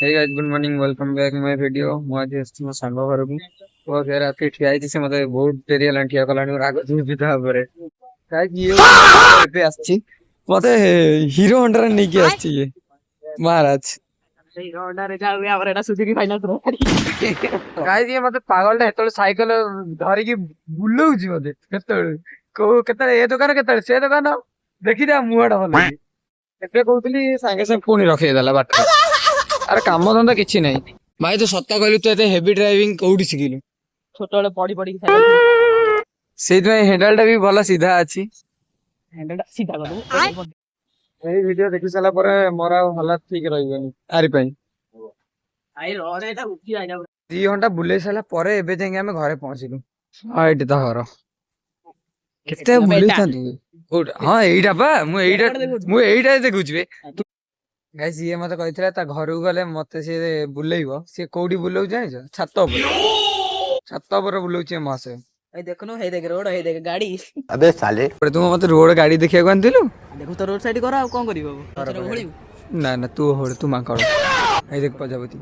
Hey guys, good morning. Welcome back my video. ମୁଁ ଆଜି ଆସିଛି ମୋ ସାଙ୍ଗ ଘରକୁ। ପୁଅ ଘରେ ରାତି ଠିଆ ହେଇଛି। ସେ ମତେ ବହୁତ ଡେରି ହେଲାଣି ଠିଆ କଲାଣି। ରାଗ ଚିଡୁଛି ତା ଉପରେ। କାହିଁକି ଇଏ ଏବେ ଆସିଛି। ମତେ ହିରୋ ହୋଣ୍ଡାରେ ନେଇକି ଆସିଛି ଇଏ ମହାରାଜ। କାହିଁକି ଇଏ ମତେ ପାଗଳଟା ହେତେବେଳେ ସାଇକେଲ ଧରିକି ବୁଲଉଛି ମତେ। କେତେବେଳେ ଏ ଦୋକାନ କେତେବେଳେ ସେ ଦୋକାନ ଦେଖିଦା ମୁହଁଟା ଭଲ ହେଇଛି। ଏବେ କହୁଥିଲି ସାଙ୍ଗେ ସାଙ୍ଗେ ପୁଣି ରଖେଇଦେଲା ବାଟରେ। ଆରେ କାମ ଧନ୍ଦା କିଛି ନାହିଁ। ଭାଇ ତୁ ସତ କହିଲୁ ତୁ ଏତେ ହେଭି ଡ୍ରାଇଭିଂ କୋଉଠି ଶିଖିଲୁ? ଛୋଟବେଳେ ପଢି ପଢିକି ସେଇଥିପାଇଁ ହ୍ୟାଣ୍ଡେଲ ଟା ବି ଭଲ ସିଧା ଅଛି। ହ୍ୟାଣ୍ଡେଲଟା ସିଧା କରିଦେବୁ। ଏଇ ଭିଡିଓ ଦେଖି ସାରିଲା ପରେ ମୋର ଆଉ ହାଲତ ଠିକ ରହିବନି ଆରି ପାଇଁ। ଆଇ ରଡ ଏଟା ଉଠି ଆଇଲା। 2 ଘଣ୍ଟା ବୁଲେଇ ସାରିଲା ପରେ ଏବେ ଯାଇକି ଆମେ ଘରେ ପହଞ୍ଚିଲୁ। ହଁ ଏଇଠି ତ ଘର। କେତେ ବୁଲେଇଥାନ୍ତୁ? ହଁ ଏଇଟା ବା ମୁଁ ଏଇଟା ଦେଖୁଛି ବେ। ଗାଇସ୍ ଇଏ ମତେ କହିଥିଲା ତା ଘରକୁ ଗଲେ ମତେ ସିଏ ବୁଲେଇବ। ସିଏ କୋଉଠି ବୁଲଉଛି ଜାଣିଛ? ଛାତ ଉପରେ। ଛାତ ଉପରେ ବୁଲଉଛି ମହାଶୟ। ଏଇ ଦେଖୁନୁ ହେଇ ଦେଖ ରୋଡ ହେଇ ଦେଖ ଗାଡି। अबे साले तू मते रोड गाड़ी देखिବାକୁ ଆଣିଥିଲୁ? ଦେଖୁ ତ ରୋଡ ସାଇଡ କର ଆଉ କଣ କରିବ? ନା ନା ତୁ ହୋड़ ତୁ ମାଙ୍କଡ। ଏଇ ଦେଖ ପ୍ରଜାପତି।